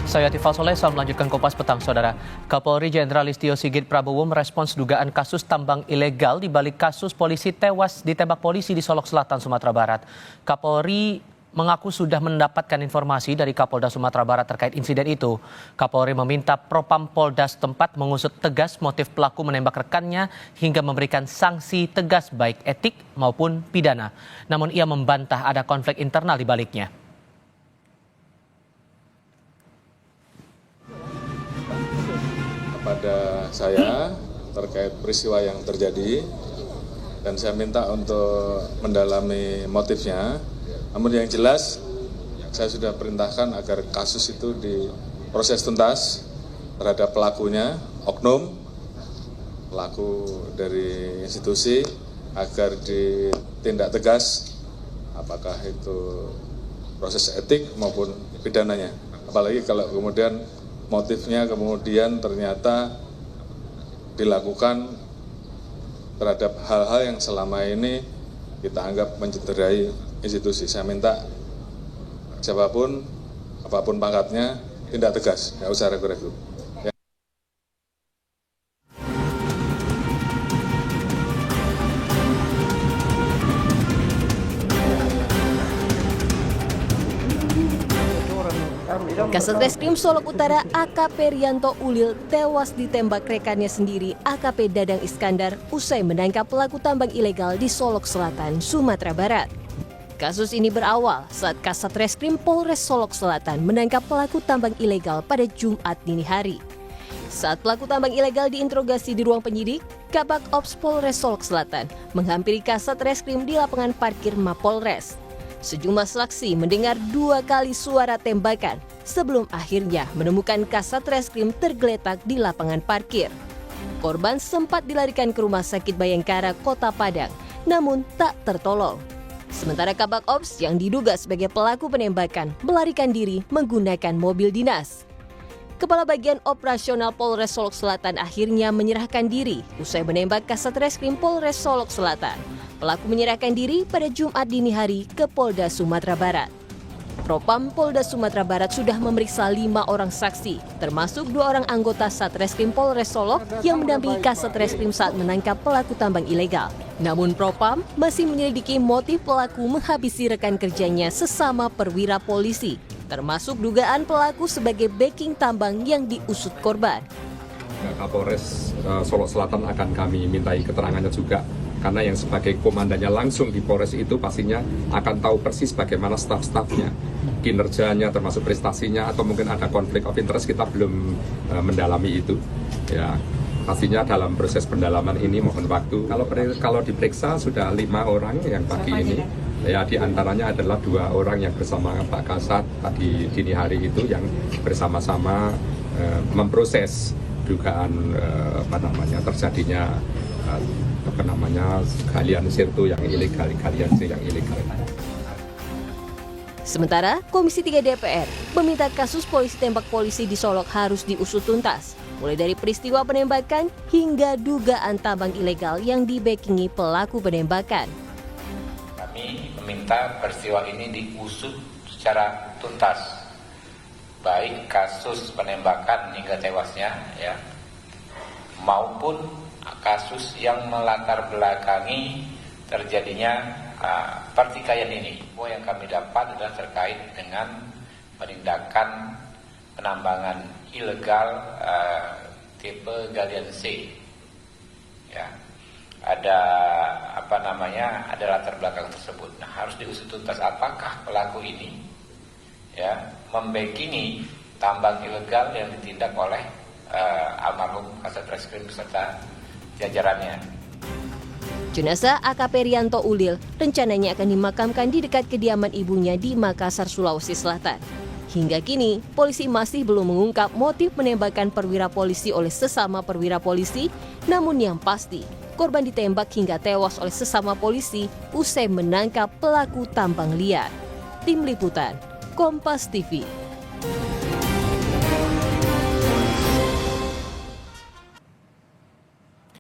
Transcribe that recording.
Saya Tifal Solesa melanjutkan Kompas Petang, Saudara. Kapolri Jenderal Listio Sigit Prabowo merespons dugaan kasus tambang ilegal di balik kasus polisi tewas ditembak polisi di Solok Selatan, Sumatera Barat. Kapolri mengaku sudah mendapatkan informasi dari Kapolda Sumatera Barat terkait insiden itu. Kapolri meminta Propam Polda setempat mengusut tegas motif pelaku menembak rekannya hingga memberikan sanksi tegas baik etik maupun pidana. Namun ia membantah ada konflik internal di baliknya. Kepada saya terkait peristiwa yang terjadi dan saya minta untuk mendalami motifnya. Namun yang jelas saya sudah perintahkan agar kasus itu diproses tuntas terhadap pelakunya, oknum, pelaku dari institusi agar ditindak tegas apakah itu proses etik maupun pidananya. Apalagi kalau kemudian motifnya kemudian ternyata dilakukan terhadap hal-hal yang selama ini kita anggap mencederai institusi. Saya minta siapapun, apapun pangkatnya, tindak tegas, nggak usah ragu-ragu. Kasat Reskrim Solok Utara AKP Rianto Ulil tewas ditembak rekannya sendiri AKP Dadang Iskandar usai menangkap pelaku tambang ilegal di Solok Selatan, Sumatera Barat. Kasus ini berawal saat Kasat Reskrim Polres Solok Selatan menangkap pelaku tambang ilegal pada Jumat dini hari. Saat pelaku tambang ilegal diinterogasi di ruang penyidik, Kabak Ops Polres Solok Selatan menghampiri Kasat Reskrim di lapangan parkir Mapolres. Sejumlah saksi mendengar 2 kali suara tembakan sebelum akhirnya menemukan Kasat Reskrim tergeletak di lapangan parkir. Korban sempat dilarikan ke Rumah Sakit Bayangkara, Kota Padang, namun tak tertolong. Sementara Kabak Ops yang diduga sebagai pelaku penembakan melarikan diri menggunakan mobil dinas. Kepala Bagian Operasional Polres Solok Selatan akhirnya menyerahkan diri usai menembak Kasat Reskrim Polres Solok Selatan. Pelaku menyerahkan diri pada Jumat dini hari ke Polda Sumatera Barat. Propam Polda Sumatera Barat sudah memeriksa 5 orang saksi, termasuk 2 orang anggota Satreskrim Polres Solok yang mendampingi Kasat Reskrim saat menangkap pelaku tambang ilegal. Namun Propam masih menyelidiki motif pelaku menghabisi rekan kerjanya sesama perwira polisi, termasuk dugaan pelaku sebagai backing tambang yang diusut korban. Kapolres Solok Selatan akan kami mintai keterangannya juga, karena yang sebagai komandannya langsung di Polres itu pastinya akan tahu persis bagaimana staf-stafnya, kinerjanya termasuk prestasinya, atau mungkin ada konflik of interest, kita belum mendalami itu. Ya, pastinya dalam proses pendalaman ini mohon waktu. Kalau diperiksa sudah 5 orang yang pagi ini. Ya, di antaranya adalah 2 orang yang bersama Pak Kasat tadi dini hari itu yang bersama-sama memproses dugaan terjadinya galian sirtu yang ilegal, Sementara Komisi 3 DPR meminta kasus polisi tembak polisi di Solok harus diusut tuntas, mulai dari peristiwa penembakan hingga dugaan tambang ilegal yang dibackingi pelaku penembakan. Kami meminta peristiwa ini diusut secara tuntas, baik kasus penembakan hingga tewasnya, ya, maupun kasus yang melatar belakangi terjadinya pertikaian ini. Yang kami dapat adalah terkait dengan penindakan penambangan ilegal tipe galian C. Ya, ada ada latar belakang tersebut. Nah, harus diusut tuntas apakah pelaku ini ya membackingi tambang ilegal yang ditindak oleh almarhum Kasat Reskrim beserta jajarannya. Jenazah AKP Rianto Ulil rencananya akan dimakamkan di dekat kediaman ibunya di Makassar, Sulawesi Selatan. Hingga kini, polisi masih belum mengungkap motif penembakan perwira polisi oleh sesama perwira polisi, namun yang pasti, korban ditembak hingga tewas oleh sesama polisi usai menangkap pelaku tambang liar. Tim Liputan, Kompas TV.